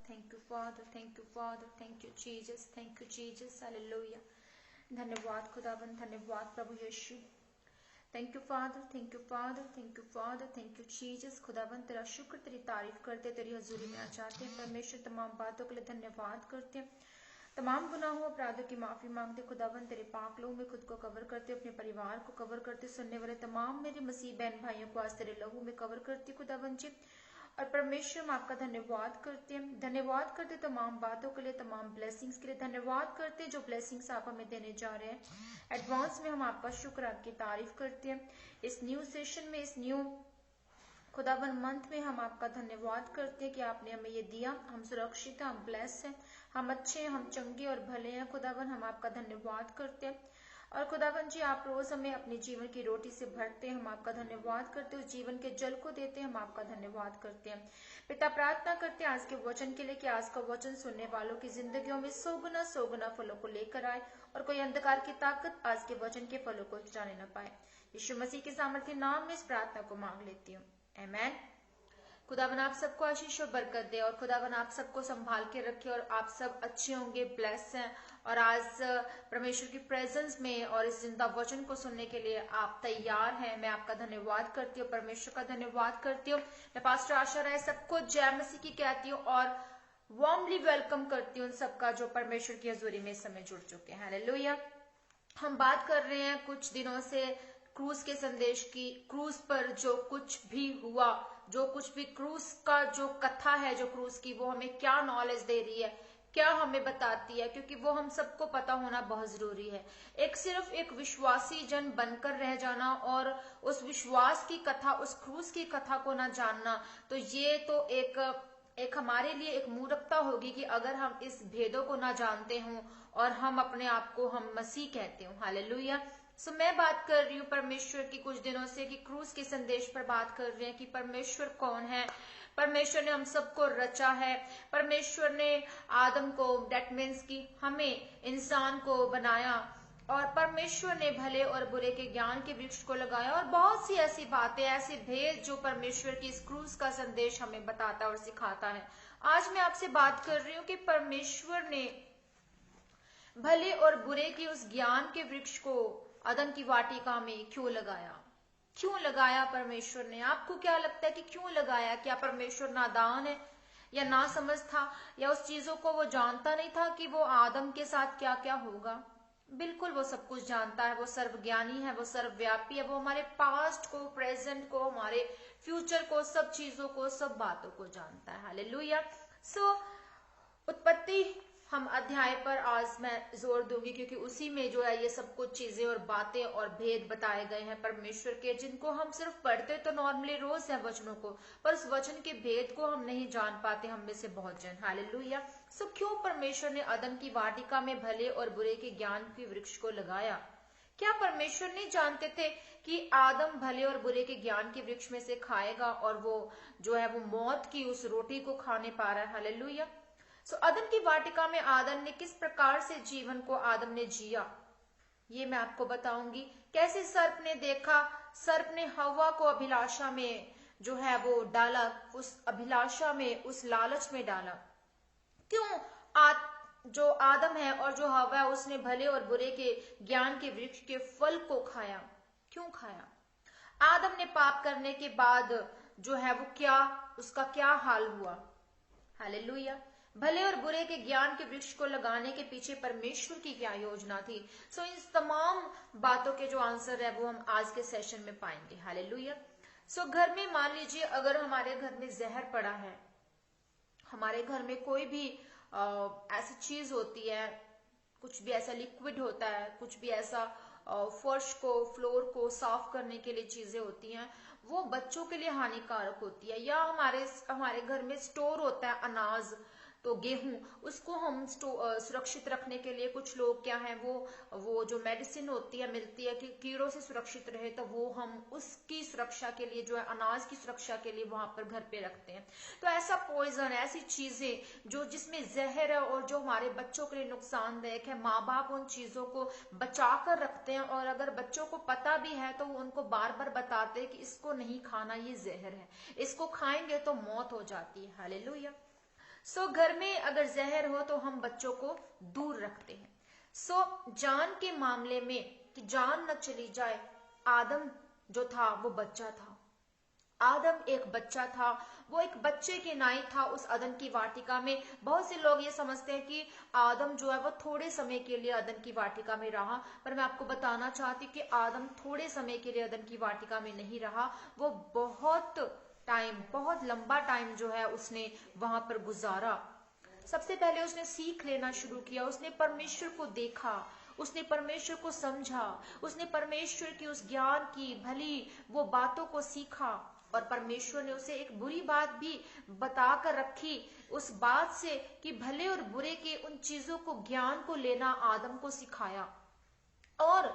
Thank you father, thank you father, thank you Jesus, thank you Jesus, hallelujah. धन्यवाद खुदावन, धन्यवाद प्रभु Yeshu. Thank you father, thank you father, thank you father, thank you Jesus. खुदावन तेरा शुक्र, तेरी तारीफ करते, तेरी हजूरी में आ जाते हैं परमेश्वर। तमाम बातों के लिए धन्यवाद करते हैं, तमाम गुनाहों अपराधों की माफी मांगते खुदावन। तेरे पाक लहू में खुद को कवर करते, अपने परिवार को कवर करते, सुनने वाले तमाम मेरे मसीह बहन भाइयों को आज तेरे लहू में कवर करती खुदावन जी। और परमेश्वर हम आपका धन्यवाद करते हैं, धन्यवाद करते तमाम बातों के लिए, तमाम ब्लेसिंग्स के लिए धन्यवाद करते हैं जो ब्लेसिंग्स आप हमें देने जा रहे हैं। एडवांस में हम आपका शुक्र, आपकी तारीफ करते हैं। इस न्यू सेशन में, इस न्यू खुदावन मंथ में हम आपका धन्यवाद करते हैं कि आपने हमें ये दिया। हम सुरक्षित हैं, हम ब्लेस हैं, हम अच्छे हैं, हम चंगे और भले हैं खुदावन। हम आपका धन्यवाद करते हैं। और खुदावन जी आप रोज हमें अपने जीवन की रोटी से भरते हैं, हम आपका धन्यवाद करते हैं। उस जीवन के जल को देते हैं, हम आपका धन्यवाद करते हैं। पिता प्रार्थना करते हैं आज के वचन के लिए कि आज का वचन सुनने वालों की जिंदगियों में सौ गुना फलों को लेकर आए और कोई अंधकार की ताकत आज के वचन के फलों को जाने न पाए। यीशु मसीह के सामर्थ्य नाम में इस प्रार्थना को मांग लेती हूँ, आमीन। खुदावन आप सबको आशीष और बरकत दे और खुदावन आप सबको संभाल के रखे और आप सब अच्छे होंगे, ब्लेस हैं। और आज परमेश्वर की प्रेजेंस में और इस जिंदा वचन को सुनने के लिए आप तैयार हैं। मैं आपका धन्यवाद करती हूँ, परमेश्वर का धन्यवाद करती हूँ। मैं पास्टर आशा राय सबको जय मसीह की कहती हूँ और वार्मली वेलकम करती हूँ सबका जो परमेश्वर की हजूरी में इस समय जुड़ चुके हैं। हालेलुया। हम बात कर रहे हैं कुछ दिनों से क्रूज के संदेश की। क्रूज पर जो कुछ भी हुआ, जो कुछ भी क्रूज का जो कथा है, जो क्रूज की, वो हमें क्या नॉलेज दे रही है, क्या हमें बताती है, क्योंकि वो हम सबको पता होना बहुत जरूरी है। एक सिर्फ एक विश्वासी जन बनकर रह जाना और उस विश्वास की कथा, उस क्रूज की कथा को ना जानना, तो ये तो एक हमारे लिए एक मूर्खता होगी कि अगर हम इस भेदों को ना जानते हों और हम अपने आप को हम मसीह कहते हो। हालेलुया। सो मैं बात कर रही हूँ परमेश्वर की कुछ दिनों से कि क्रूज के संदेश पर बात कर रहे हैं कि परमेश्वर कौन है। परमेश्वर ने हम सबको रचा है, परमेश्वर ने आदम को, डेट मीन्स की हमें, इंसान को बनाया और परमेश्वर ने भले और बुरे के ज्ञान के वृक्ष को लगाया और बहुत सी ऐसी बातें, ऐसे भेद जो परमेश्वर की इस क्रूज का संदेश हमें बताता और सिखाता है। आज मैं आपसे बात कर रही हूँ कि परमेश्वर ने भले और बुरे की उस ज्ञान के वृक्ष को अदन की वाटिका में क्यों लगाया। क्यों लगाया परमेश्वर ने? आपको क्या लगता है कि क्यों लगाया? क्या परमेश्वर नादान है या ना समझ था या उस चीजों को वो जानता नहीं था कि वो आदम के साथ क्या क्या होगा? बिल्कुल वो सब कुछ जानता है, वो सर्वज्ञानी है, वो सर्वव्यापी है, वो हमारे पास्ट को, प्रेजेंट को, हमारे फ्यूचर को, सब चीजों को, सब बातों को जानता है। हालेलुया। सो उत्पत्ति हम अध्याय पर आज मैं जोर दूंगी क्योंकि उसी में जो है ये सब कुछ चीजें और बातें और भेद बताए गए हैं परमेश्वर के, जिनको हम सिर्फ पढ़ते तो नॉर्मली रोज है वचनों को, पर उस वचन के भेद को हम नहीं जान पाते, हम में से बहुत जन। हालेलुया। सो क्यों परमेश्वर ने अदन की वाटिका में भले और बुरे के ज्ञान के वृक्ष को लगाया? क्या परमेश्वर नहीं जानते थे कि आदम भले और बुरे के ज्ञान के वृक्ष में से खाएगा और वो जो है वो मौत की उस रोटी को खाने पा रहा है? हालेलुया। सो अदन की वाटिका में आदम ने किस प्रकार से जीवन को आदम ने जिया, ये मैं आपको बताऊंगी। कैसे सर्प ने देखा, सर्प ने हवा को अभिलाषा में जो है वो डाला, उस अभिलाषा में, उस लालच में डाला। क्यों जो आदम है और जो हवा है उसने भले और बुरे के ज्ञान के वृक्ष के फल को खाया? क्यों खाया? आदम ने पाप करने के बाद जो है वो क्या, उसका क्या हाल हुआ? हालेलुया। भले और बुरे के ज्ञान के वृक्ष को लगाने के पीछे परमेश्वर की क्या योजना थी? सो इन तमाम बातों के जो आंसर है वो हम आज के सेशन में पाएंगे। हालेलुया। सो घर में मान लीजिए अगर हमारे घर में जहर पड़ा है, हमारे घर में कोई भी ऐसी चीज होती है, कुछ भी ऐसा लिक्विड होता है, कुछ भी ऐसा फर्श को, फ्लोर को साफ करने के लिए चीजें होती हैं, वो बच्चों के लिए हानिकारक होती है। या हमारे घर में स्टोर होता है अनाज, तो गेहूं, उसको हम सुरक्षित रखने के लिए कुछ लोग क्या है वो जो मेडिसिन होती है, मिलती है कि कीड़ों से सुरक्षित रहे, तो वो हम उसकी सुरक्षा के लिए जो है अनाज की सुरक्षा के लिए वहां पर घर पे रखते हैं। तो ऐसा पॉइजन, ऐसी चीजें जो जिसमें जहर है और जो हमारे बच्चों के लिए नुकसानदायक है, माँ बाप उन चीजों को बचा कर रखते हैं और अगर बच्चों को पता भी है तो वो उनको बार बार बताते हैं कि इसको नहीं खाना, ये जहर है, इसको खाएंगे तो मौत हो जाती है। हालेलुया। सो घर में अगर जहर हो तो हम बच्चों को दूर रखते हैं। सो जान के मामले में कि जान न चली जाए, आदम जो था वो बच्चा था। आदम एक बच्चा था, वो एक बच्चे के नाई था उस अदन की वाटिका में। बहुत से लोग ये समझते हैं कि आदम जो है वो थोड़े समय के लिए अदन की वाटिका में रहा, पर मैं आपको बताना चाहती हूँ कि आदम थोड़े समय के लिए अदन की वाटिका में नहीं रहा। वो बहुत लंबा टाइम जो है उसने वहां पर गुजारा। सबसे पहले उसने सीख लेना शुरू किया, उसने परमेश्वर को देखा, उसने परमेश्वर को समझा, उसने परमेश्वर की उस ज्ञान की भली वो बातों को सीखा। और परमेश्वर ने उसे एक बुरी बात भी बताकर रखी उस बात से कि भले और बुरे के उन चीजों को, ज्ञान को लेना आदम को सिखाया। और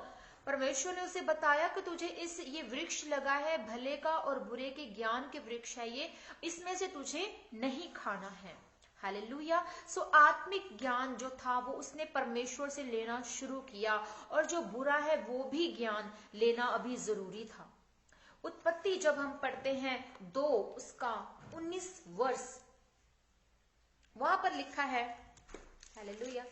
परमेश्वर ने उसे बताया कि तुझे ये वृक्ष लगा है भले का और बुरे के ज्ञान के वृक्ष है ये, इसमें से तुझे नहीं खाना है। हालेलुया। सो आत्मिक ज्ञान जो था वो उसने परमेश्वर से लेना शुरू किया, और जो बुरा है वो भी ज्ञान लेना अभी जरूरी था। उत्पत्ति जब हम पढ़ते हैं 2 उसका 19 वर्ष, वहां पर लिखा है, हालेलुया,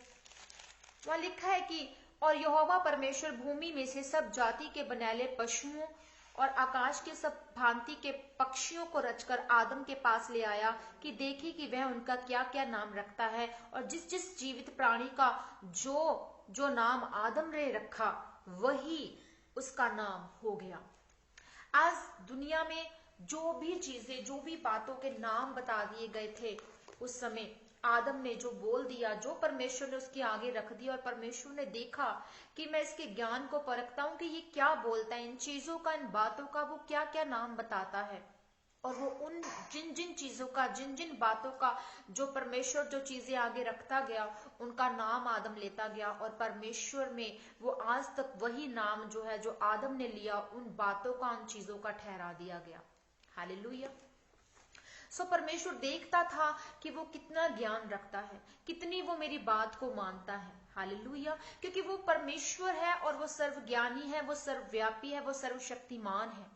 वहां लिखा है कि और यहोवा परमेश्वर भूमि में से सब जाति के बनैले पशुओं और आकाश के सब भांति के पक्षियों को रचकर आदम के पास ले आया कि देखे कि वह उनका क्या क्या नाम रखता है। और जिस जिस जीवित प्राणी का जो जो नाम आदम ने रखा वही उसका नाम हो गया। आज दुनिया में जो भी चीजें, जो भी बातों के नाम बता दिए गए थे उस समय आदम ने जो बोल दिया, जो परमेश्वर ने उसके आगे रख दिया, और परमेश्वर ने देखा कि मैं इसके ज्ञान को परखता हूं कि ये क्या बोलता है, इन चीजों का, इन बातों का वो क्या क्या नाम बताता है। और वो उन जिन जिन चीजों का, जिन जिन बातों का जो परमेश्वर जो चीजें आगे रखता गया उनका नाम आदम लेता गया। और परमेश्वर में वो आज तक वही नाम जो है जो आदम ने लिया, उन बातों का, उन चीजों का ठहरा दिया गया। हालेलुया। सो परमेश्वर देखता था कि वो कितना ज्ञान रखता है, कितनी वो मेरी बात को मानता है। हालेलुया। क्योंकि वो परमेश्वर है और वो सर्वज्ञानी है, वो सर्वव्यापी है, वो सर्वशक्तिमान है।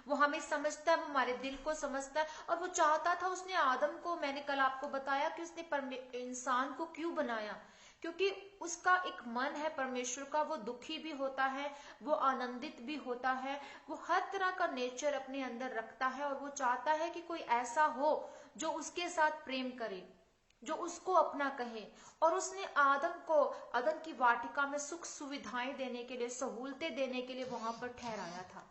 वो हमें समझता है, वो हमारे दिल को समझता है। और वो चाहता था, उसने आदम को, मैंने कल आपको बताया कि उसने इंसान को क्यों बनाया, क्योंकि उसका एक मन है परमेश्वर का, वो दुखी भी होता है, वो आनंदित भी होता है, वो हर तरह का नेचर अपने अंदर रखता है। और वो चाहता है कि कोई ऐसा हो जो उसके साथ प्रेम करे, जो उसको अपना कहे। और उसने आदम को अदन की वाटिका में सुख सुविधाएं देने के लिए, सहूलतें देने के लिए वहां पर ठहराया था।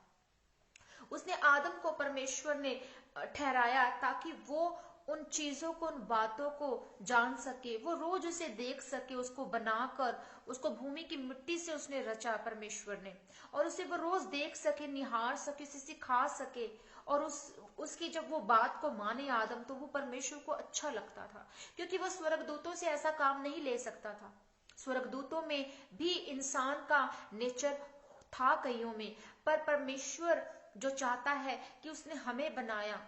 उसने आदम को, परमेश्वर ने ठहराया ताकि वो उन चीजों को, उन बातों को जान सके, वो रोज उसे देख सके, उसको बनाकर, उसको भूमि की मिट्टी से उसने रचा परमेश्वर ने, और उसे वो रोज देख सके, निहार सके, उसे सिखा सके। और उसकी जब वो बात को माने आदम, तो वो परमेश्वर को अच्छा लगता था, क्योंकि वह स्वर्गदूतों से ऐसा काम नहीं ले सकता था। स्वर्गदूतों में भी इंसान का नेचर था कईयों में, पर परमेश्वर जो चाहता है कि उसने हमें बनाया,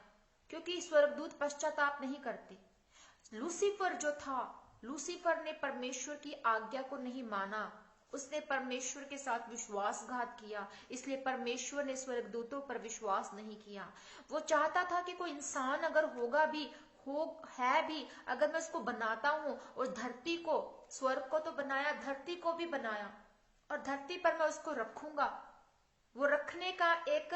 क्योंकि स्वर्गदूत पश्चाताप नहीं करते। लूसीफर जो था, लूसीफर ने परमेश्वर की आज्ञा को नहीं माना, उसने परमेश्वर के साथ विश्वासघात किया, इसलिए परमेश्वर ने स्वर्गदूतों पर विश्वास नहीं किया। वो चाहता था कि कोई इंसान अगर होगा भी, है भी, अगर मैं उसको बनाता हूं, और धरती को, स्वर्ग को तो बनाया, धरती को भी बनाया, और धरती पर मैं उसको रखूंगा। वो रखने का एक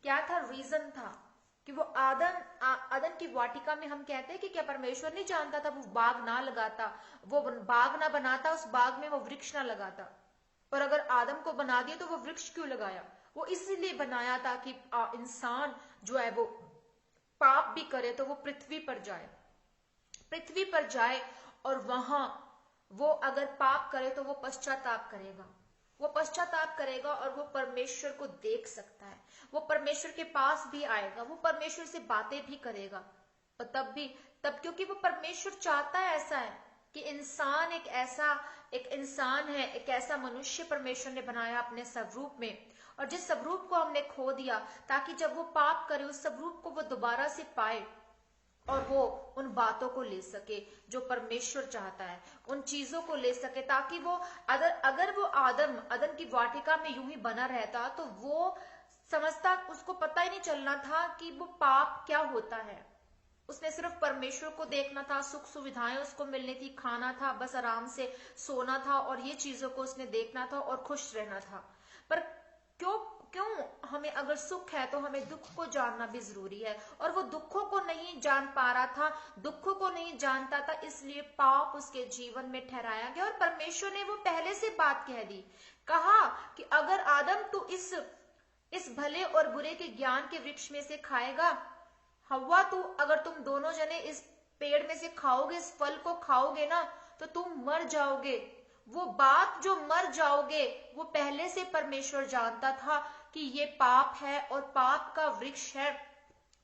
क्या था, रीजन था कि वो आदन की वाटिका में, हम कहते हैं कि क्या परमेश्वर नहीं जानता था, वो बाग ना लगाता, वो बाग ना बनाता, उस बाग में वो वृक्ष ना लगाता। पर अगर आदम को बना दिया तो वो वृक्ष क्यों लगाया? वो इसलिए बनाया था कि इंसान जो है वो पाप भी करे तो वो पृथ्वी पर जाए, और वहां वो अगर पाप करे तो वो पश्चाताप करेगा, और वो परमेश्वर को देख सकता है, वो परमेश्वर के पास भी आएगा, वो परमेश्वर से बातें भी करेगा। और तब क्योंकि वो परमेश्वर चाहता है, ऐसा है कि इंसान एक इंसान है, एक ऐसा मनुष्य परमेश्वर ने बनाया अपने स्वरूप में, और जिस स्वरूप को हमने खो दिया, ताकि जब वो पाप करे उस स्वरूप को वो दोबारा से पाए, और वो उन बातों को ले सके जो परमेश्वर चाहता है, उन चीजों को ले सके, ताकि वो अगर वो आदम की वाटिका में यूं ही बना रहता तो वो समझता, उसको पता ही नहीं चलना था कि वो पाप क्या होता है। उसने सिर्फ परमेश्वर को देखना था, सुख सुविधाएं उसको मिलनी थी, खाना था, बस आराम से सोना था और ये चीजों को उसने देखना था और खुश रहना था। पर क्यों क्यों हमें अगर सुख है तो हमें दुख को जानना भी जरूरी है, और वो दुखों को नहीं जान पा रहा था, दुखों को नहीं जानता था, इसलिए पाप उसके जीवन में ठहराया गया। और परमेश्वर ने वो पहले से बात कह दी, कहा कि अगर आदम तू इस भले और बुरे के ज्ञान के वृक्ष में से खाएगा, हवा तू अगर तुम दोनों जने इस पेड़ में से खाओगे, इस फल को खाओगे ना, तो तुम मर जाओगे। वो बात जो मर जाओगे वो पहले से परमेश्वर जानता था कि ये पाप है और पाप का वृक्ष है।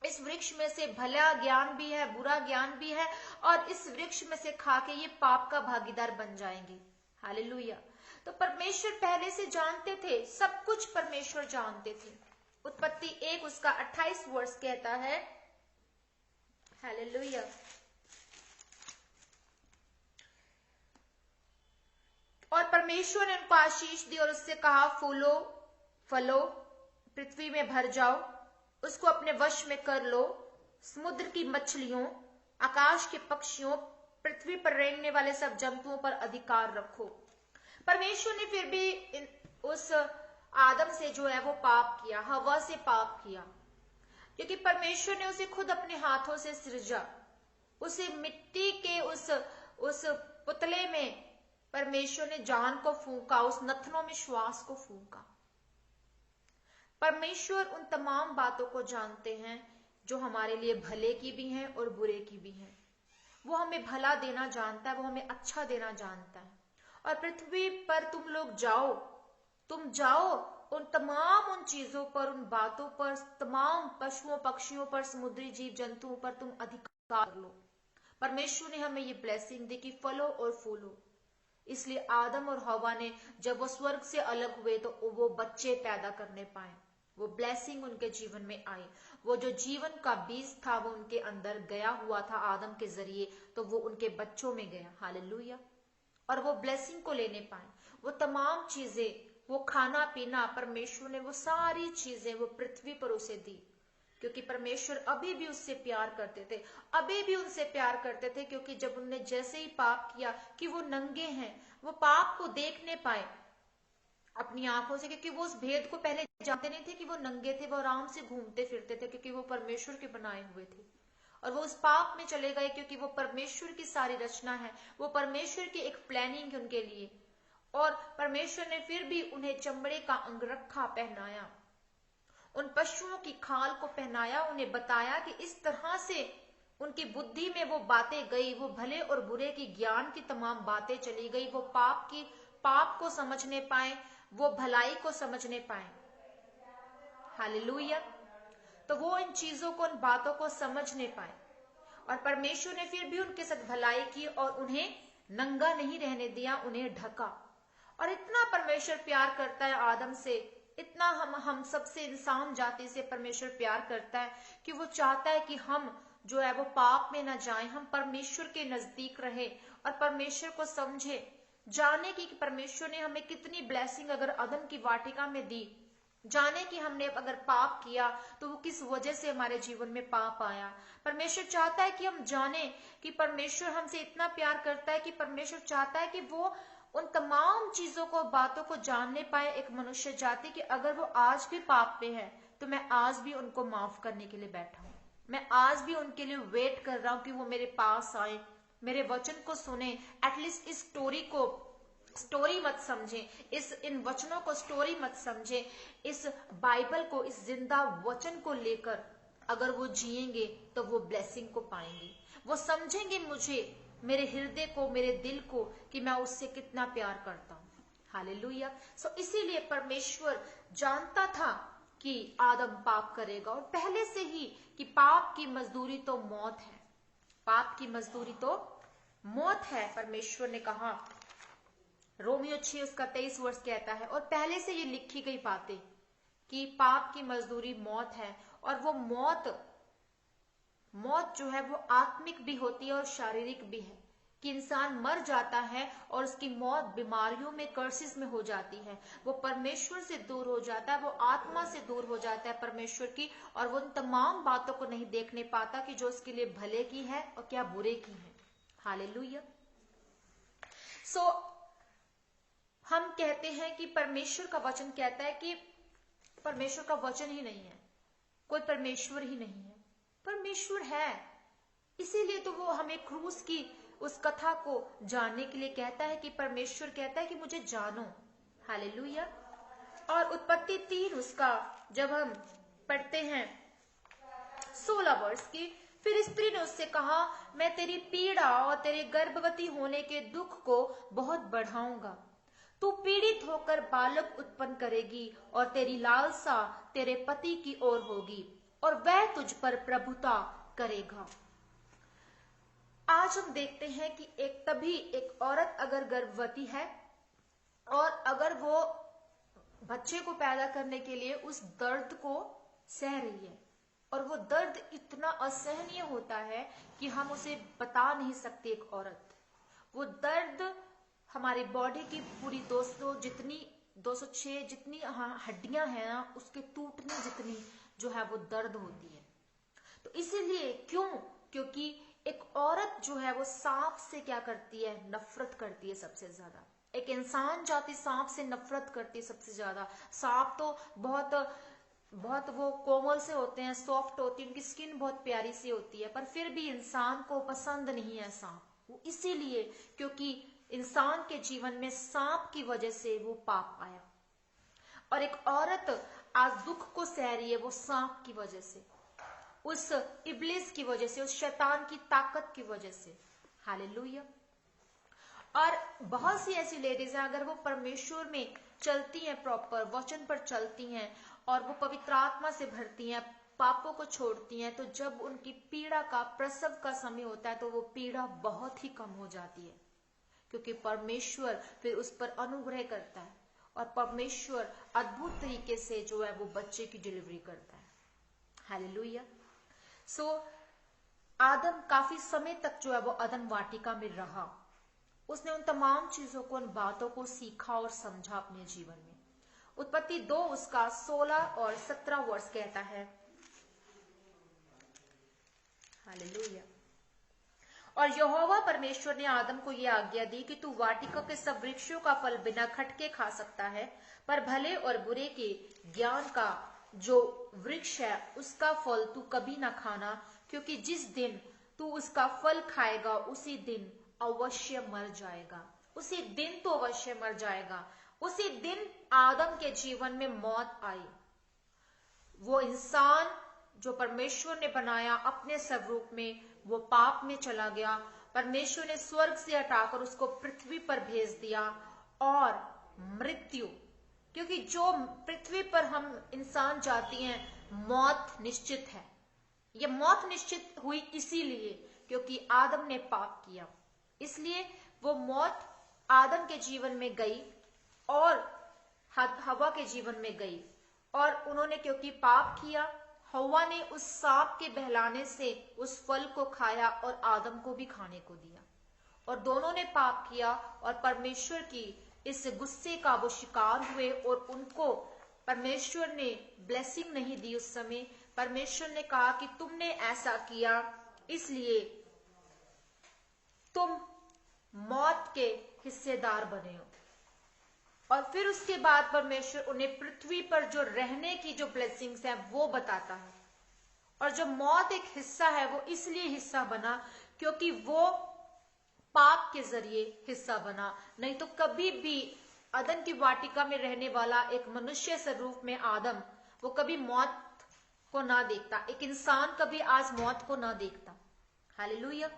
इस वृक्ष में से भला ज्ञान भी है, बुरा ज्ञान भी है, और इस वृक्ष में से खा के ये पाप का भागीदार बन जाएंगे। हालेलुया। तो परमेश्वर पहले से जानते थे, सब कुछ परमेश्वर जानते थे। उत्पत्ति 1 उसका 28 वर्ष कहता है, हालेलुया, और परमेश्वर ने उनको आशीष दी और उससे कहा, फूलो फलो, पृथ्वी में भर जाओ, उसको अपने वश में कर लो, समुद्र की मछलियों, आकाश के पक्षियों, पृथ्वी पर रेंगने वाले सब जंतुओं पर अधिकार रखो। परमेश्वर ने फिर भी उस आदम से जो है वो पाप किया, हवा से पाप किया, क्योंकि परमेश्वर ने उसे खुद अपने हाथों से सृजा। उसे मिट्टी के उस पुतले में परमेश्वर ने जान को फूंका, उस नथनों में श्वास को फूंका। परमेश्वर उन तमाम बातों को जानते हैं जो हमारे लिए भले की भी हैं और बुरे की भी हैं। वो हमें भला देना जानता है, वो हमें अच्छा देना जानता है। और पृथ्वी पर तुम लोग जाओ, तुम जाओ, उन तमाम उन चीजों पर, उन बातों पर, तमाम पशुओं पक्षियों पर, समुद्री जीव जंतुओं पर तुम अधिकार लो। परमेश्वर ने हमें ये ब्लेसिंग दी कि फलो और फूलो। इसलिए आदम और हवा ने जब वो स्वर्ग से अलग हुए तो वो बच्चे पैदा करने पाए, वो ब्लेसिंग उनके जीवन में आई। वो जो जीवन का बीज था वो उनके अंदर गया हुआ था आदम के जरिए, तो वो उनके बच्चों में गया। हालेलुया। और वो ब्लेसिंग को लेने पाए, वो तमाम चीजें, वो खाना पीना, परमेश्वर ने वो सारी चीजें वो पृथ्वी पर उसे दी, क्योंकि परमेश्वर अभी भी उससे प्यार करते थे, अभी भी उनसे प्यार करते थे। क्योंकि जब उनने जैसे ही पाप किया कि वो नंगे हैं, वो पाप को देखने पाए अपनी आंखों से, क्योंकि वो उस भेद को पहले जानते नहीं थे कि वो नंगे थे, वो आराम से घूमते फिरते थे क्योंकि वो परमेश्वर के बनाए हुए थे। और वो उस पाप में चले गए क्योंकि वो परमेश्वर की सारी रचना है, वो परमेश्वर की एक प्लानिंग है उनके लिए। और परमेश्वर ने फिर भी उन्हें चमड़े का अंगरखा पहनाया, उन पशुओं की खाल को पहनाया, उन्हें बताया कि इस तरह से उनकी बुद्धि में वो बातें गई, वो भले और बुरे की ज्ञान की तमाम बातें चली गई, वो पाप को समझने पाए, वो भलाई को समझने पाए। हालेलुया। तो वो इन चीजों को, इन बातों को समझने पाए। और परमेश्वर ने फिर भी उनके साथ भलाई की और उन्हें नंगा नहीं रहने दिया, उन्हें ढका। और इतना परमेश्वर प्यार करता है आदम से, इतना हम सबसे, इंसान जाति से परमेश्वर प्यार करता है कि वो चाहता है कि हम जो है वो पाप में ना जाएं, हम परमेश्वर के नजदीक रहे और परमेश्वर को समझे, जाने की कि परमेश्वर ने हमें कितनी ब्लेसिंग अगर अदन की वाटिका में दी, जाने कि हमने अगर पाप किया तो वो किस वजह से हमारे जीवन में पाप आया। परमेश्वर चाहता है कि हम जाने कि परमेश्वर हमसे इतना प्यार करता है कि परमेश्वर चाहता है कि वो उन तमाम चीजों को, बातों को जानने पाए एक मनुष्य जाति, कि अगर वो आज भी पाप में है तो मैं आज भी उनको माफ करने के लिए बैठा हूं। मैं आज भी उनके लिए वेट कर रहा हूं कि वो मेरे पास आए, मेरे वचन को सुने। एटलीस्ट इस स्टोरी मत समझे, इन वचनों को स्टोरी मत समझे, इस बाइबल को, इस जिंदा वचन को लेकर अगर वो जिएंगे तो वो ब्लेसिंग को पाएंगे। वो समझेंगे मुझे, मेरे हृदय को, मेरे दिल को, कि मैं उससे कितना प्यार करता हूं। हालेलुया। सो इसीलिए परमेश्वर जानता था कि आदम पाप करेगा, और पहले से ही कि पाप की मजदूरी तो मौत है, पाप की मजदूरी तो मौत है। परमेश्वर ने कहा, रोमियो 6 उसका 23 वर्ष कहता है, और पहले से ये लिखी गई बातें कि पाप की मजदूरी मौत है, और वो मौत जो है वो आत्मिक भी होती है और शारीरिक भी है। कि इंसान मर जाता है और उसकी मौत बीमारियों में, कर्सेस में हो जाती है, वो परमेश्वर से दूर हो जाता है, वो आत्मा से दूर हो जाता है परमेश्वर की, और वो उन तमाम बातों को नहीं देखने पाता कि जो उसके लिए भले की है और क्या बुरे की है। हालेलुया। सो हम कहते हैं कि परमेश्वर का वचन कहता है कि परमेश्वर का वचन ही नहीं है, कोई परमेश्वर ही नहीं है। परमेश्वर है, इसीलिए तो वो हमें क्रूस की उस कथा को जानने के लिए कहता है कि परमेश्वर कहता है कि मुझे जानो। हालेलुया। और उत्पत्ति 3 उसका जब हम पढ़ते हैं 16 वर्ष की, फिर स्त्री ने उससे कहा, मैं तेरी पीड़ा और तेरे गर्भवती होने के दुख को बहुत बढ़ाऊंगा। तू पीड़ित होकर बालक उत्पन्न करेगी और तेरी लालसा तेरे पति की ओर होगी और वह तुझ पर प्रभुता करेगा। आज हम देखते हैं कि एक औरत अगर गर्भवती है और अगर वो बच्चे को पैदा करने के लिए उस दर्द को सह रही है, और वो दर्द इतना असहनीय होता है कि हम उसे बता नहीं सकते। एक औरत, वो दर्द हमारी बॉडी की पूरी 206 जितनी हड्डियां हैं ना, उसके टूटने जितनी जो है वो दर्द होती है। तो इसीलिए क्योंकि एक औरत जो है वो सांप से क्या करती है, नफरत करती है सबसे ज्यादा। एक इंसान जाति सांप से नफरत करती है सबसे ज्यादा। सांप तो बहुत वो कोमल से होते हैं, सॉफ्ट होती है, उनकी स्किन बहुत प्यारी सी होती है, पर फिर भी इंसान को पसंद नहीं है सांप। वो इसीलिए क्योंकि इंसान के जीवन में सांप की वजह से वो पाप आया, और एक औरत आज दुख को सह रही है वो सांप की वजह से, उस इब्लिस की वजह से, उस शैतान की ताकत की वजह से। हालेलुया। और बहुत सी ऐसी लेडीज हैं, अगर वो परमेश्वर में चलती हैं, प्रॉपर वचन पर चलती हैं और वो पवित्र आत्मा से भरती हैं, पापों को छोड़ती हैं, तो जब उनकी पीड़ा का, प्रसव का समय होता है, तो वो पीड़ा बहुत ही कम हो जाती है, क्योंकि परमेश्वर फिर उस पर अनुग्रह करता है और परमेश्वर अद्भुत तरीके से जो है वो बच्चे की डिलीवरी करता है। हालेलुया। सो आदम काफी समय तक जो है वो अदन वाटिका में रहा। उसने उन तमाम चीजों को, उन बातों को सीखा और समझा अपने जीवन में। उत्पत्ति 2 उसका 16 और 17 वर्ष कहता है। हालेलुया। और यहोवा परमेश्वर ने आदम को यह आज्ञा दी कि तू वाटिका के सब वृक्षों का फल बिना खटके खा सकता है, पर भले और बुरे के ज्ञान का जो वृक्ष है उसका फल तू कभी ना खाना, क्योंकि जिस दिन तू उसका फल खाएगा उसी दिन अवश्य मर जाएगा। उसी दिन तो अवश्य मर जाएगा। उसी दिन आदम के जीवन में मौत आई। वो इंसान जो परमेश्वर ने बनाया अपने स्वरूप में, वो पाप में चला गया। परमेश्वर ने स्वर्ग से हटाकर उसको पृथ्वी पर भेज दिया, और मृत्यु, क्योंकि जो पृथ्वी पर हम इंसान जाती हैं, मौत निश्चित है। यह मौत निश्चित हुई इसीलिए क्योंकि आदम ने पाप किया, इसलिए वो मौत आदम के जीवन में गई और हवा के जीवन में गई। और उन्होंने क्योंकि पाप किया, हवा ने उस सांप के बहलाने से उस फल को खाया और आदम को भी खाने को दिया, और दोनों ने पाप किया और परमेश्वर की इस गुस्से का वो शिकार हुए, और उनको परमेश्वर ने ब्लेसिंग नहीं दी। उस समय परमेश्वर ने कहा कि तुमने ऐसा किया, इसलिए तुम मौत के हिस्सेदार बने हो। और फिर उसके बाद परमेश्वर उन्हें पृथ्वी पर जो रहने की जो ब्लेसिंग्स है वो बताता है। और जो मौत एक हिस्सा है वो इसलिए हिस्सा बना क्योंकि वो पाप के जरिए हिस्सा बना, नहीं तो कभी भी अदन की वाटिका में रहने वाला एक मनुष्य स्वरूप में आदम, वो कभी मौत को ना देखता। एक इंसान कभी आज मौत को ना देखता। हालेलुया।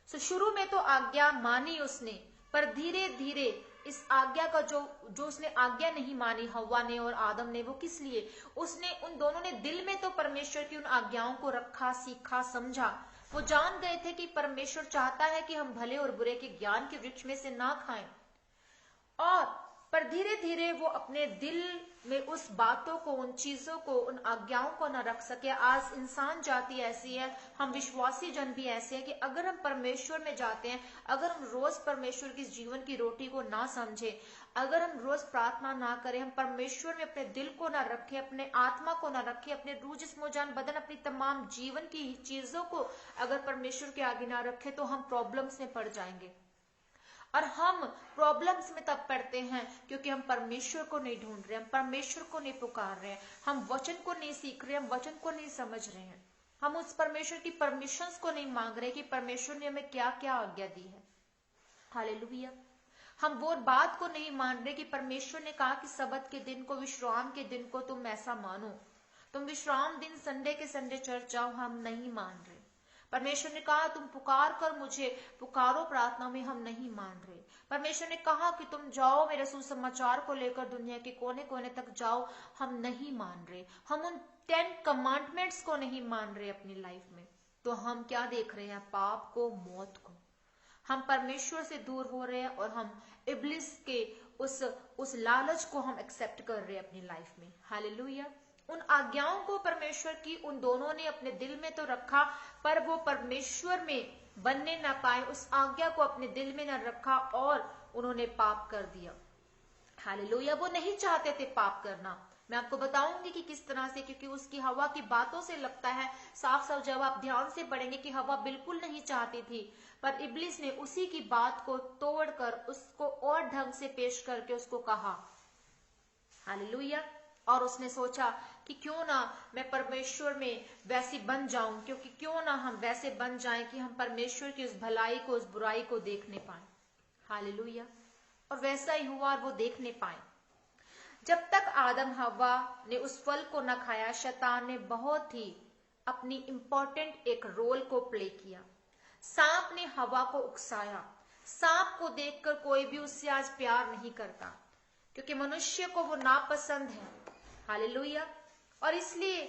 सो शुरू में तो आज्ञा मानी उसने, पर धीरे धीरे इस आज्ञा का जो उसने आज्ञा नहीं मानी हव्वा ने और आदम ने, वो किस लिए, उसने उन दोनों ने दिल में तो परमेश्वर की उन आज्ञाओं को रखा, सीखा, समझा। वो जान गए थे कि परमेश्वर चाहता है कि हम भले और बुरे के ज्ञान के वृक्ष में से ना खाएं, और पर धीरे धीरे वो अपने दिल में उस बातों को, उन चीजों को, उन आज्ञाओं को न रख सके। आज इंसान जाति ऐसी है, हम विश्वासी जन भी ऐसे हैं कि अगर हम परमेश्वर में जाते हैं, अगर हम रोज परमेश्वर की जीवन की रोटी को ना समझे, अगर हम रोज प्रार्थना ना करें, हम परमेश्वर में अपने दिल को ना रखें, अपने आत्मा को ना रखें, अपने रूह जिस्म जान बदन, अपनी तमाम जीवन की चीजों को अगर परमेश्वर के आगे ना रखें, तो हम प्रॉब्लम्स में पड़ जाएंगे। और हम प्रॉब्लम्स में तब पड़ते हैं क्योंकि हम परमेश्वर को नहीं ढूंढ रहे, हम परमेश्वर को नहीं पुकार रहे हैं, हम वचन को नहीं सीख रहे, हम वचन को नहीं समझ रहे हैं, हम उस परमेश्वर की परमिशंस को नहीं मांग रहे कि परमेश्वर ने हमें क्या क्या आज्ञा दी है। हालेलुया। हम वो बात को नहीं मान रहे कि परमेश्वर ने कहा कि सबत के दिन को, विश्राम के दिन को तुम ऐसा मानो, तुम विश्राम दिन संडे के संडे चर्च जाओ, हम नहीं मान रहे। परमेश्वर ने कहा तुम पुकार कर मुझे पुकारो प्रार्थना में, हम नहीं मान रहे। परमेश्वर ने कहा कि तुम जाओ मेरे सुसमाचार को लेकर दुनिया के कोने कोने तक जाओ, हम नहीं मान रहे। हम उन 10 कमांडमेंट्स को नहीं मान रहे अपनी लाइफ में। तो हम क्या देख रहे हैं? पाप को, मौत को। हम परमेश्वर से दूर हो रहे हैं और हम इब्लिस के उस लालच को हम एक्सेप्ट कर रहे हैं अपनी लाइफ में। हालेलुया। उन आज्ञाओं को परमेश्वर की उन दोनों ने अपने दिल में तो रखा, पर वो परमेश्वर में बनने ना पाए, उस आज्ञा को अपने दिल में ना रखा और उन्होंने पाप कर दिया। हालेलुया। वो नहीं चाहते थे पाप करना। मैं आपको बताऊंगी कि किस तरह से, क्योंकि उसकी हवा की बातों से लगता है साफ साफ, जब आप ध्यान से पढ़ेंगे कि हवा बिल्कुल नहीं चाहती थी, पर इब्लिस ने उसी की बात को तोड़कर उसको और ढंग से पेश करके उसको कहा। हालेलुया। और उसने सोचा कि क्यों ना मैं परमेश्वर में वैसी बन जाऊं, क्योंकि क्यों ना हम वैसे बन जाएं कि हम परमेश्वर की उस भलाई को, उस बुराई को देखने पाए। हालेलुया। और वैसा ही हुआ और वो देखने पाए। जब तक आदम हवा ने उस फल को न खाया, शैतान ने बहुत ही अपनी इंपॉर्टेंट एक रोल को प्ले किया। सांप ने हवा को उकसाया। सांप को देखकर कोई भी उससे आज प्यार नहीं करता, क्योंकि मनुष्य को वो नापसंद है। हालेलुया। और इसलिए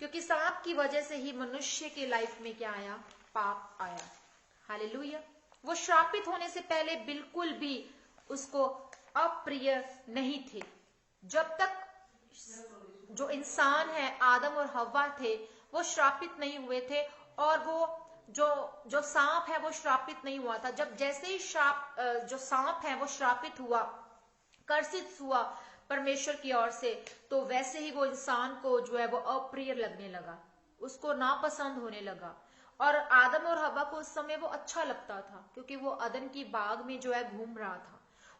क्योंकि सांप की वजह से ही मनुष्य की लाइफ में क्या आया? पाप आया। हालेलुया। वो श्रापित होने से पहले बिल्कुल भी उसको अप्रिय नहीं थे। जब तक जो इंसान है, आदम और हव्वा थे, वो श्रापित नहीं हुए थे, और वो जो सांप है वो श्रापित नहीं हुआ था। जब जैसे ही जो सांप है वो श्रापित हुआ, कर्षित हुआ परमेश्वर की ओर से, तो वैसे ही वो इंसान को जो है वो अप्रिय लगने लगा, उसको नापसंद होने लगा। और आदम और हव्वा को उस समय वो अच्छा लगता था, क्योंकि वो अदन की बाग में जो है घूम रहा था।